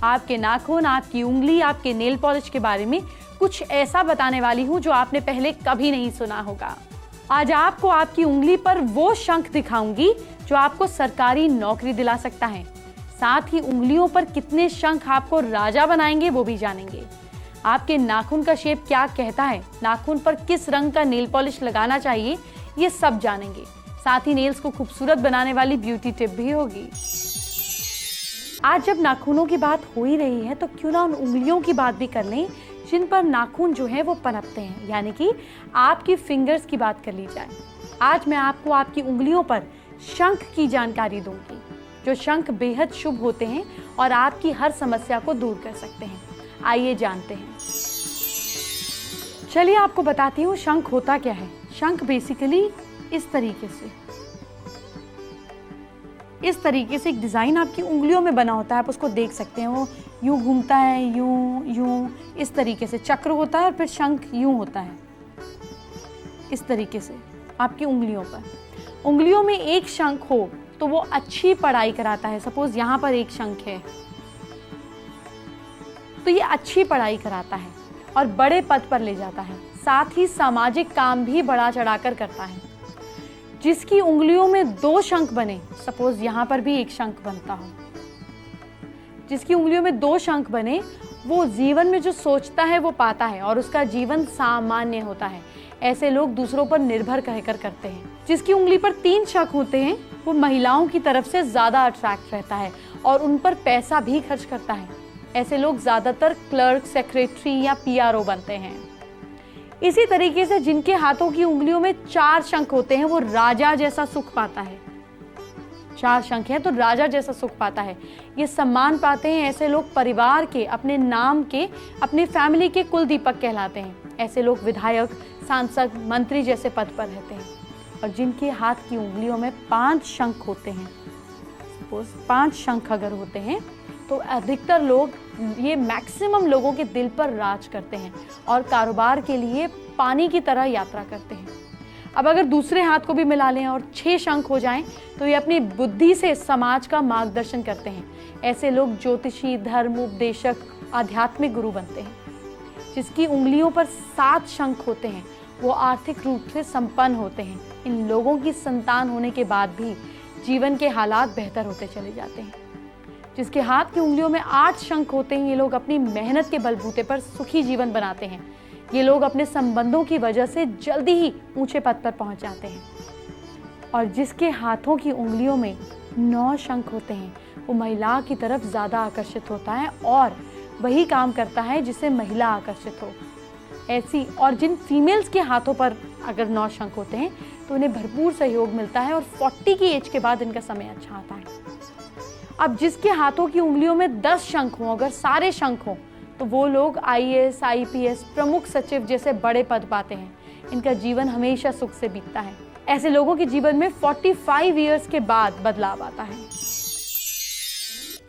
आपके नाखून, आपकी उंगली, आपके नेल पॉलिश के बारे में कुछ ऐसा बताने वाली हूँ जो आपने पहले कभी नहीं सुना होगा। आज आपको आपकी उंगली पर वो शंख दिखाऊंगी जो आपको सरकारी नौकरी दिला सकता है। साथ ही उंगलियों पर कितने शंख आपको राजा बनाएंगे वो भी जानेंगे। आपके नाखून का शेप क्या कहता है, नाखून पर किस रंग का नेल पॉलिश लगाना चाहिए, ये सब जानेंगे। साथ ही नेल्स को खूबसूरत बनाने वाली ब्यूटी टिप भी होगी। आज जब नाखूनों की बात हो ही रही है तो क्यों ना उन उंगलियों की बात भी कर लें जिन पर नाखून जो है वो पनपते हैं, यानी कि आपकी फिंगर्स की बात कर ली जाए। आज मैं आपको आपकी उंगलियों पर शंख की जानकारी दूंगी, जो शंख बेहद शुभ होते हैं और आपकी हर समस्या को दूर कर सकते हैं। आइए जानते हैं। चलिए आपको बताती हूँ शंख होता क्या है। शंख बेसिकली इस तरीके से एक डिज़ाइन आपकी उंगलियों में बना होता है। आप उसको देख सकते हैं, वो यूं घूमता है, यूं इस तरीके से चक्र होता है और फिर शंख यूं होता है इस तरीके से आपकी उंगलियों पर। उंगलियों में एक शंख हो तो वो अच्छी पढ़ाई कराता है। सपोज यहाँ पर एक शंख है तो ये अच्छी पढ़ाई कराता है और बड़े पद पर ले जाता है। साथ ही सामाजिक काम भी बढ़ा चढ़ाकर करता है। जिसकी उंगलियों में 2 शंख बने, सपोज यहाँ पर भी एक शंख बनता हो, जिसकी उंगलियों में 2 शंख बने, वो जीवन में जो सोचता है वो पाता है और उसका जीवन सामान्य होता है। ऐसे लोग दूसरों पर निर्भर कहकर करते हैं। जिसकी उंगली पर 3 शंख होते हैं वो महिलाओं की तरफ से ज्यादा अट्रैक्ट रहता है और उन पर पैसा भी खर्च करता है। ऐसे लोग ज्यादातर क्लर्क, सेक्रेटरी या पीआरओ बनते हैं। इसी तरीके से जिनके हाथों की उंगलियों में 4 शंख होते हैं वो राजा जैसा सुख पाता है। 4 शंख हैं तो राजा जैसा सुख पाता है। ये सम्मान पाते हैं। ऐसे लोग परिवार के, अपने नाम के, अपने फैमिली के कुल दीपक कहलाते हैं। ऐसे लोग विधायक, सांसद, मंत्री जैसे पद पर रहते हैं। और जिनके हाथ की उंगलियों में 5 शंख होते हैं, सपोज 5 शंख अगर होते हैं तो अधिकतर लोग, ये मैक्सिमम लोगों के दिल पर राज करते हैं और कारोबार के लिए पानी की तरह यात्रा करते हैं। अब अगर दूसरे हाथ को भी मिला लें और 6 शंख हो जाएं तो ये अपनी बुद्धि से समाज का मार्गदर्शन करते हैं। ऐसे लोग ज्योतिषी, धर्म उपदेशक, आध्यात्मिक गुरु बनते हैं। जिसकी उंगलियों पर 7 शंख होते हैं वो आर्थिक रूप से संपन्न होते हैं। इन लोगों की संतान होने के बाद भी जीवन के हालात बेहतर होते चले जाते हैं। जिसके हाथ की उंगलियों में 8 शंख होते हैं, ये लोग अपनी मेहनत के बलबूते पर सुखी जीवन बनाते हैं। ये लोग अपने संबंधों की वजह से जल्दी ही ऊंचे पद पर पहुंच जाते हैं। और जिसके हाथों की उंगलियों में 9 शंख होते हैं वो महिला की तरफ ज़्यादा आकर्षित होता है और वही काम करता है जिससे महिला आकर्षित हो। ऐसी और जिन फीमेल्स के हाथों पर अगर 9 शंख होते हैं तो उन्हें भरपूर सहयोग मिलता है और 40 की एज के बाद इनका समय अच्छा आता है। अब जिसके हाथों की उंगलियों में 10 शंख हों, अगर सारे शंख हों, तो वो लोग आईएएस, आईपीएस, प्रमुख सचिव जैसे बड़े पद पाते हैं। इनका जीवन हमेशा सुख से बीतता है। ऐसे लोगों के जीवन में 45 इयर्स के बाद बदलाव आता है।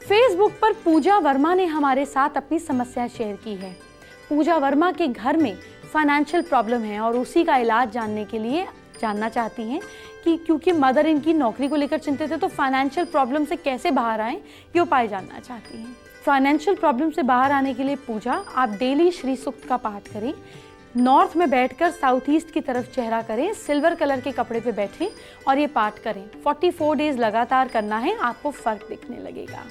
फेसबुक पर पूजा वर्मा ने हमारे साथ अपनी समस्या शेयर की है। पूजा वर्मा के घर में फाइनेंशियल प्रॉब्लम है और उसी का इलाज जानना चाहती हैं कि क्योंकि मदर इनकी नौकरी को लेकर चिंतित है तो फाइनेंशियल प्रॉब्लम से कैसे बाहर आएं, ये उपाय जानना चाहती हैं। फाइनेंशियल प्रॉब्लम से बाहर आने के लिए पूजा, आप डेली श्री सूक्त का पाठ करें। नॉर्थ में बैठकर साउथ ईस्ट की तरफ चेहरा करें, सिल्वर कलर के कपड़े पे बैठें और ये पाठ करें। 44 डेज लगातार करना है, आपको फर्क दिखने लगेगा।